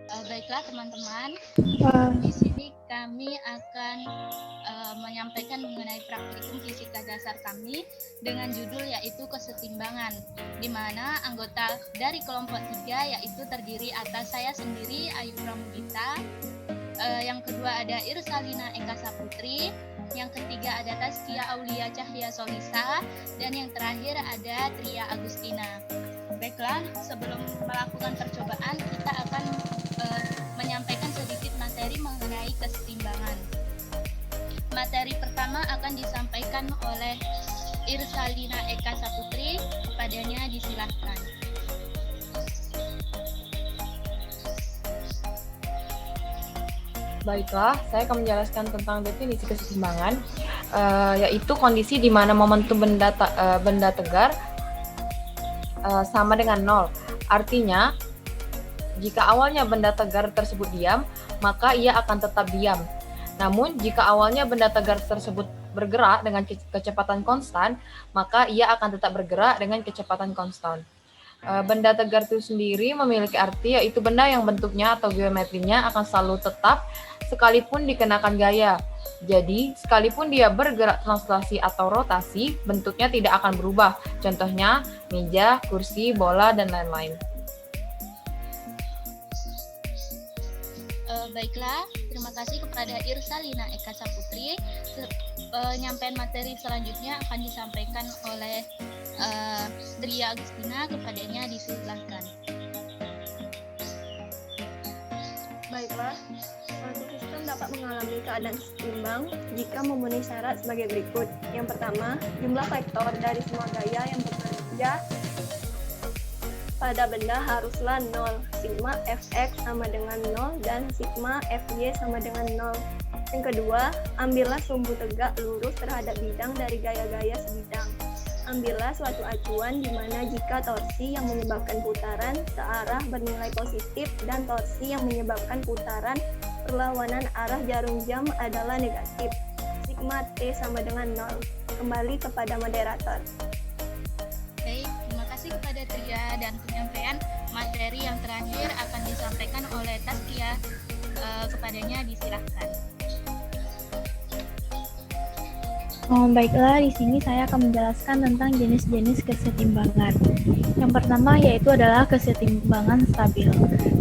Baiklah teman-teman, Wah, di sini kami akan menyampaikan mengenai praktikum fisika dasar kami dengan judul yaitu kesetimbangan, di mana anggota dari kelompok 3 yaitu terdiri atas saya sendiri Ayu Pramudita, yang kedua ada Irsalina Eka Saputri, yang ketiga ada Taskia Aulia Cahya Solisa, dan yang terakhir ada Tria Agustina. Baiklah, sebelum melakukan percobaan kita akan menyampaikan sedikit materi mengenai kesetimbangan. Materi pertama akan disampaikan oleh Irsalina Eka Saputri, kepadanya disilahkan. Baiklah, saya akan menjelaskan tentang definisi kesetimbangan, yaitu kondisi di mana momentum benda tegar sama dengan nol. Artinya, jika awalnya benda tegar tersebut diam, maka ia akan tetap diam. Namun, jika awalnya benda tegar tersebut bergerak dengan kecepatan konstan, maka ia akan tetap bergerak dengan kecepatan konstan. Benda tegar itu sendiri memiliki arti, yaitu benda yang bentuknya atau geometrinya akan selalu tetap sekalipun dikenakan gaya. Jadi, sekalipun dia bergerak translasi atau rotasi, bentuknya tidak akan berubah. Contohnya, meja, kursi, bola, dan lain-lain. Baiklah, terima kasih kepada Irsalina Eka Saputri. Penyampaian materi selanjutnya akan disampaikan oleh Tria Agustina, kepadanya disilahkan. baiklah. Suatu sistem dapat mengalami keadaan seimbang jika memenuhi syarat sebagai berikut. Yang pertama, jumlah vektor dari semua gaya yang bekerja pada benda haruslah 0. Sigma Fx sama dengan 0 dan sigma Fy sama dengan 0. Yang kedua, ambillah sumbu tegak lurus terhadap bidang dari gaya-gaya sebidang. Ambillah suatu acuan di mana jika torsi yang menyebabkan putaran searah bernilai positif dan torsi yang menyebabkan putaran perlawanan arah jarum jam adalah negatif. Sigma T sama dengan 0. Kembali kepada moderator. Baik, terima kasih kepada Tria, dan penyampaian materi yang terakhir akan disampaikan oleh Taskia, kepadanya disilahkan. Baiklah, di sini saya akan menjelaskan tentang jenis-jenis kesetimbangan. Yang pertama yaitu adalah kesetimbangan stabil.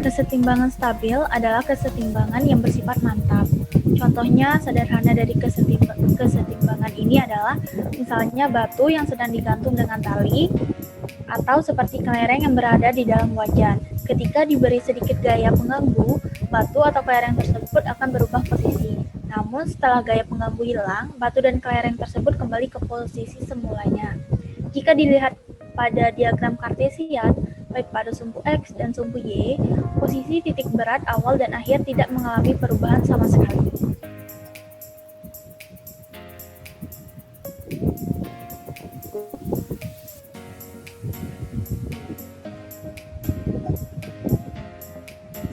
Kesetimbangan stabil adalah kesetimbangan yang bersifat mantap. Contohnya sederhana dari kesetimbangan ini adalah misalnya batu yang sedang digantung dengan tali, atau seperti kelereng yang berada di dalam wajan. Ketika diberi sedikit gaya pengganggu, batu atau kelereng tersebut akan berubah posisi. Namun setelah gaya pengganggu hilang, batu dan kelereng tersebut kembali ke posisi semulanya. Jika dilihat pada diagram kartesian, baik pada sumbu X dan sumbu Y, posisi titik berat awal dan akhir tidak mengalami perubahan sama sekali.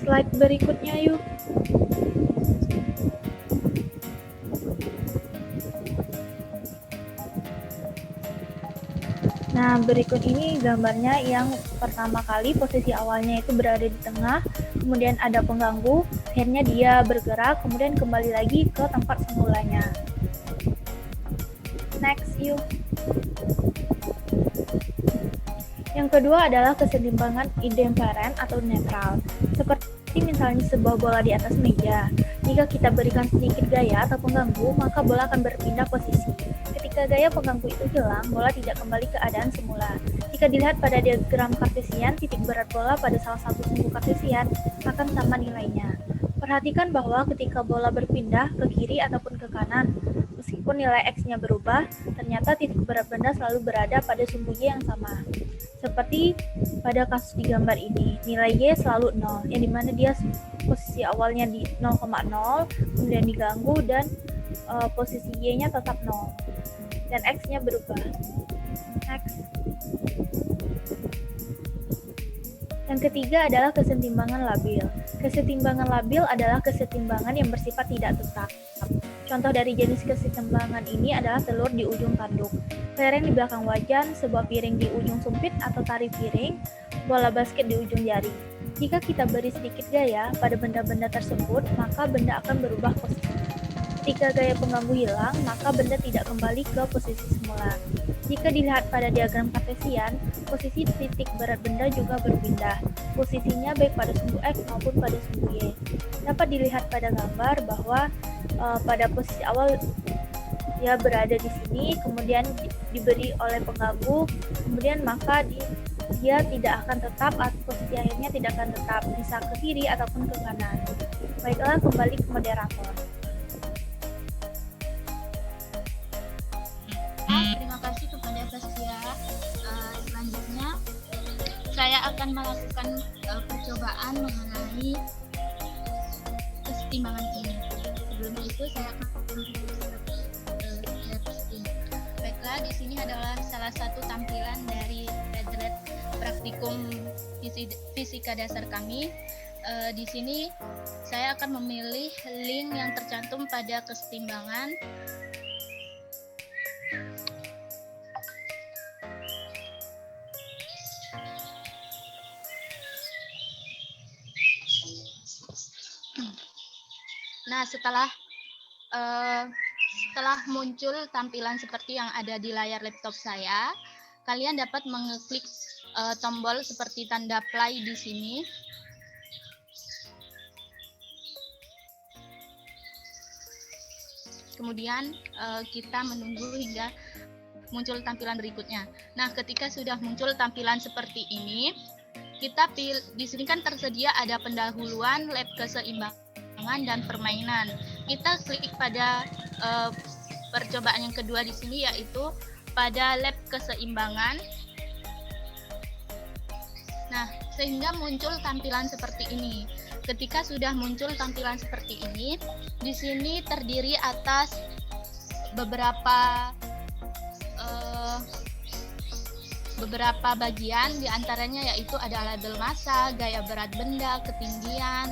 Slide berikutnya yuk. Nah, berikut ini gambarnya yang pertama kali posisi awalnya itu berada di tengah, kemudian ada pengganggu, akhirnya dia bergerak, kemudian kembali lagi ke tempat semulanya. Next, yuk. Yang kedua adalah kesetimbangan indiferen atau netral. Seperti misalnya sebuah bola di atas meja. Jika kita berikan sedikit gaya atau pengganggu, maka bola akan berpindah posisi. Ketika gaya pengganggu itu hilang, bola tidak kembali ke keadaan semula. Jika dilihat pada diagram kartesian, titik berat bola pada salah satu sumbu kartesian akan sama nilainya. Perhatikan bahwa ketika bola berpindah ke kiri ataupun ke kanan, meskipun nilai X-nya berubah, ternyata titik berat benda selalu berada pada sumbu Y yang sama. Seperti pada kasus di gambar ini, nilai Y selalu 0, yang dimana dia posisi awalnya di 0,0, kemudian diganggu dan posisi Y-nya tetap 0, dan X-nya berubah. Next. Yang ketiga adalah kesetimbangan labil. Kesetimbangan labil adalah kesetimbangan yang bersifat tidak tetap. Contoh dari jenis kesetimbangan ini adalah telur di ujung tanduk, kelereng di belakang wajan, sebuah piring di ujung sumpit atau tari piring, bola basket di ujung jari. Jika kita beri sedikit gaya pada benda-benda tersebut, maka benda akan berubah posisi. Ketika gaya pengganggu hilang, maka benda tidak kembali ke posisi semula. Jika dilihat pada diagram kartesian, posisi titik berat benda juga berpindah. Posisinya baik pada sumbu X maupun pada sumbu Y. Dapat dilihat pada gambar bahwa pada posisi awal dia berada di sini, kemudian diberi oleh pengganggu, kemudian maka dia tidak akan tetap atau posisi akhirnya tidak akan tetap, bisa ke kiri ataupun ke kanan. Baiklah, kembali ke moderator. Terima kasih kepada Saskia. Selanjutnya saya akan melakukan percobaan mengenai kesetimbangan ini. Sebelum itu saya akan baiklah, di sini adalah salah satu tampilan dari Padlet praktikum fisika dasar kami. Di sini saya akan memilih link yang tercantum pada kesetimbangan. Nah, setelah muncul tampilan seperti yang ada di layar laptop saya, kalian dapat mengeklik tombol seperti tanda play di sini. Kemudian kita menunggu hingga muncul tampilan berikutnya. Nah, ketika sudah muncul tampilan seperti ini, kita pilih di sini kan tersedia ada pendahuluan, lab keseimbangan dan permainan. Kita klik pada percobaan yang kedua di sini, yaitu pada lab keseimbangan. Nah, sehingga muncul tampilan seperti ini. Ketika sudah muncul tampilan seperti ini, di sini terdiri atas beberapa bagian, diantaranya yaitu ada label massa, gaya berat benda, ketinggian,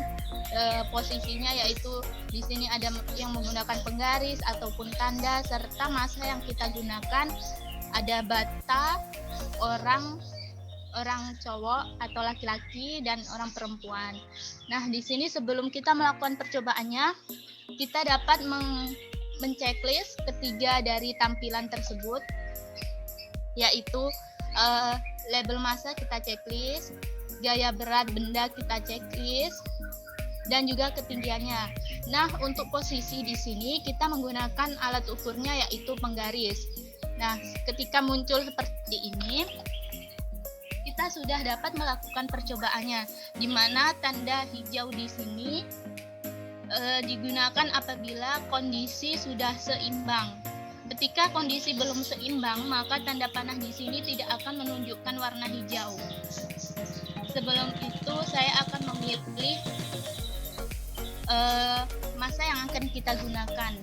posisinya yaitu di sini ada yang menggunakan penggaris ataupun tanda, serta massa yang kita gunakan ada bata, orang cowok atau laki-laki, dan orang perempuan. Nah, di sini sebelum kita melakukan percobaannya, kita dapat menceklis ketiga dari tampilan tersebut, yaitu label massa kita checklist, gaya berat benda kita checklist, dan juga ketinggiannya. Nah, untuk posisi di sini kita menggunakan alat ukurnya yaitu penggaris. Nah, ketika muncul seperti ini, kita sudah dapat melakukan percobaannya, di mana tanda hijau di sini digunakan apabila kondisi sudah seimbang. Ketika kondisi belum seimbang, maka tanda panah di sini tidak akan menunjukkan warna hijau. Sebelum itu, saya akan memilih massa yang akan kita gunakan.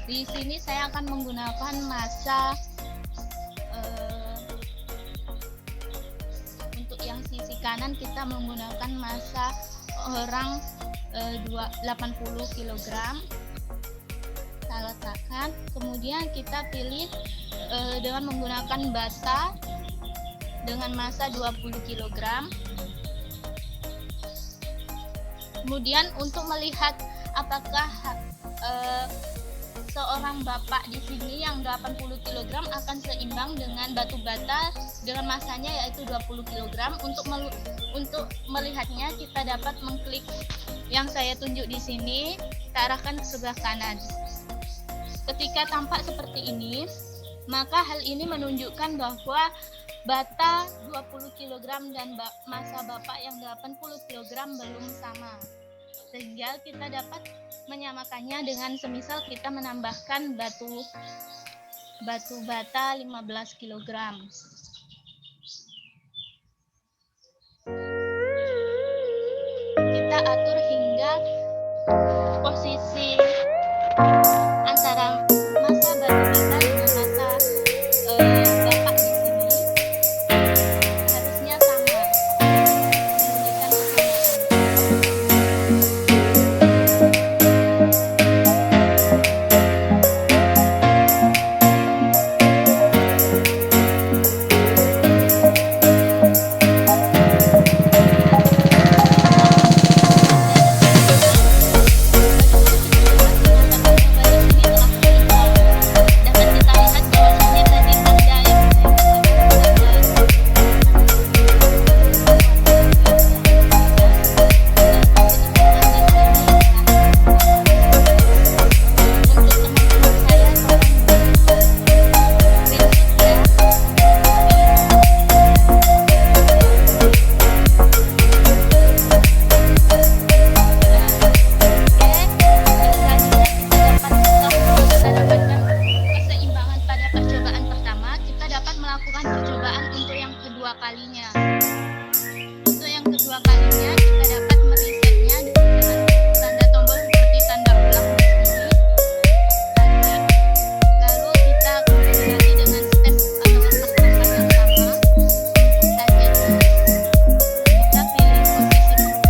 Di sini saya akan menggunakan massa untuk yang sisi kanan kita menggunakan massa orang 80 kg. Kita letakkan, kemudian kita pilih dengan menggunakan bata dengan massa 20 kg. Kemudian untuk melihat apakah seorang bapak di sini yang 80 kg akan seimbang dengan batu bata dengan massanya yaitu 20 kg. Untuk melihatnya kita dapat mengklik yang saya tunjuk di sini, kita arahkan ke sebelah kanan. Ketika tampak seperti ini, maka hal ini menunjukkan bahwa bata 20 kg dan massa bapak yang 80 kg belum sama. Sehingga kita dapat menyamakannya dengan semisal kita menambahkan batu bata 15 kg. Kita atur hingga posisi antara massa batu bata dengan massa bapak di sini harusnya sama, menunjukkan kesamaan. kedua kalinya kita dapat merisetnya dengan tanda tombol seperti tanda ulang di sini. Lalu kita kombinasi dengan step atau langkah-langkah yang sama. Kita pilih posisi penggaris, kita pilih masanya.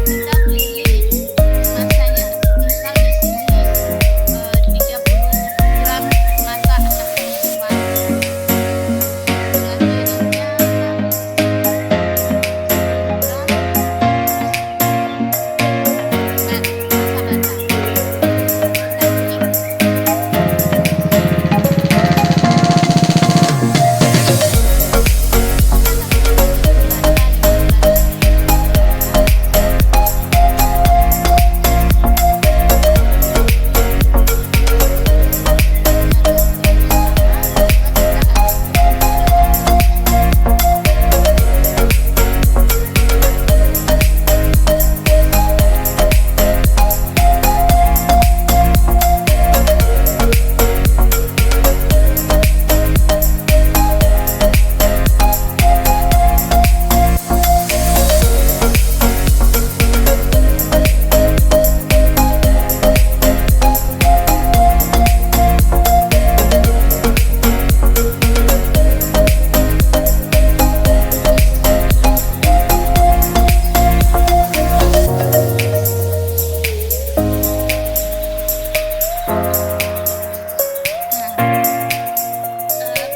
Misal di sini 30 gram masa anak perempuan.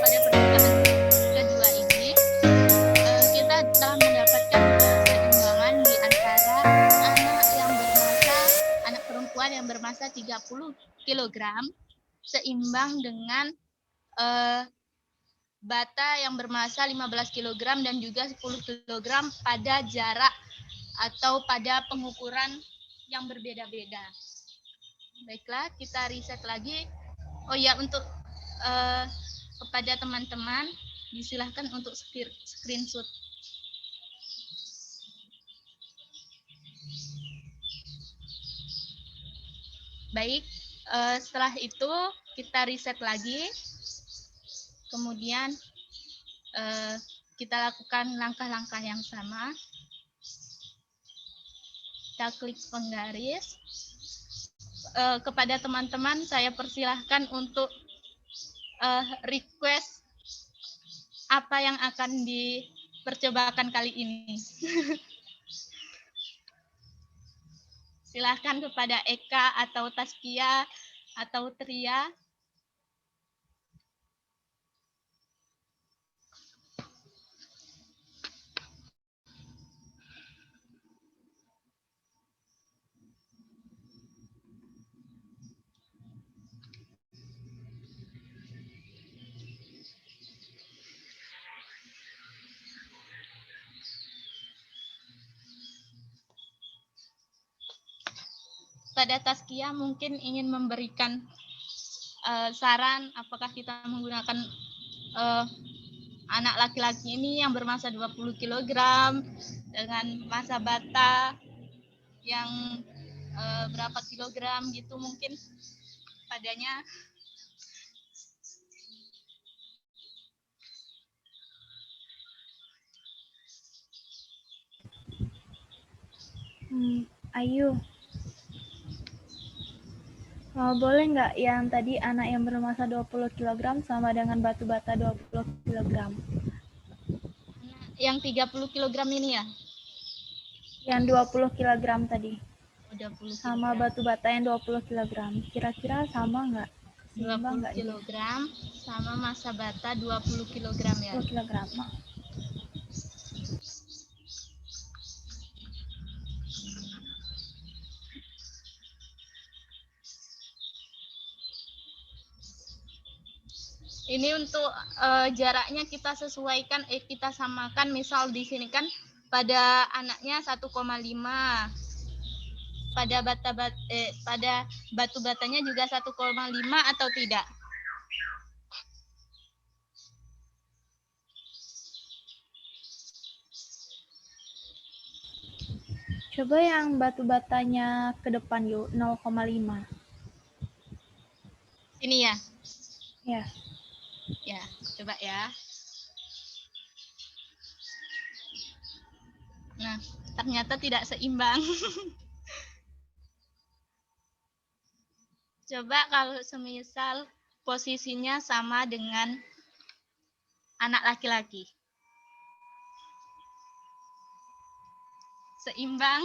Pada percobaan kedua ini, kita telah mendapatkan keseimbangan di antara anak perempuan yang bermasa 30 kg seimbang dengan bata yang bermasa 15 kg dan juga 10 kg pada jarak atau pada pengukuran yang berbeda-beda. Baiklah, kita riset lagi. Oh ya, untuk kepada teman-teman disilahkan untuk screenshot. Baik, setelah itu kita riset lagi. Kemudian kita lakukan langkah-langkah yang sama. Kita klik penggaris. Kepada teman-teman saya persilahkan untuk request apa yang akan dipercobakan kali ini. Silahkan kepada Eka atau Taskia atau Tria. Pada Taskia mungkin ingin memberikan saran apakah kita menggunakan anak laki-laki ini yang bermasa 20 kg dengan masa bata yang berapa kilogram gitu mungkin padanya. Ayu, boleh nggak yang tadi anak yang bermasa 20 kg sama dengan batu bata 20 kg? Yang 30 kg ini ya? Yang 20 kg tadi. 20 sama batu bata yang 20 kg. Kira-kira sama nggak? 20 kg sama masa bata 20 kg ya? 20 kg. Ini untuk jaraknya kita sesuaikan, kita samakan. Misal di sini kan pada anaknya 1,5, pada batu batanya juga 1,5 atau tidak? Coba yang batu batanya ke depan yuk, 0,5. Ini ya? Ya. Ya, coba ya. Nah, ternyata tidak seimbang. Coba kalau semisal posisinya sama dengan anak laki-laki. Seimbang.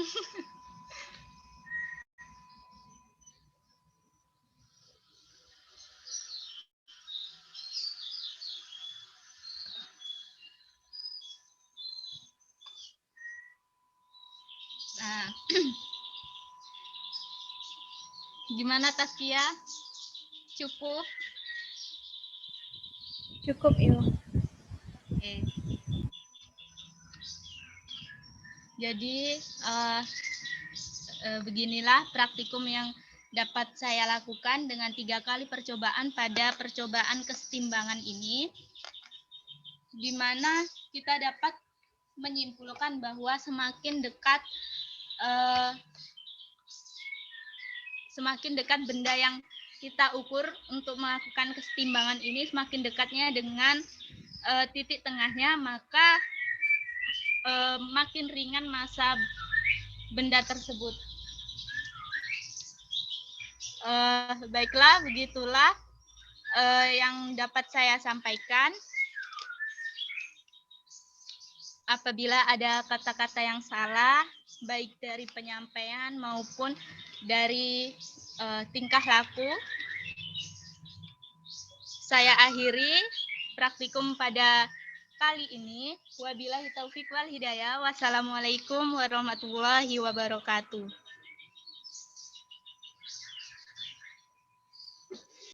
Nah, gimana Taskia? Cukup? Cukup, Il. Oke. Jadi beginilah praktikum yang dapat saya lakukan dengan 3 kali percobaan pada percobaan kesetimbangan ini, di mana kita dapat menyimpulkan bahwa semakin dekat benda yang kita ukur untuk melakukan kesetimbangan ini, semakin dekatnya dengan titik tengahnya, maka makin ringan massa benda tersebut. Baiklah, begitulah yang dapat saya sampaikan. Apabila ada kata-kata yang salah, baik dari penyampaian maupun dari tingkah laku, saya akhiri praktikum pada kali ini. Wabillahi taufik wal hidayah. Wassalamualaikum warahmatullahi wabarakatuh.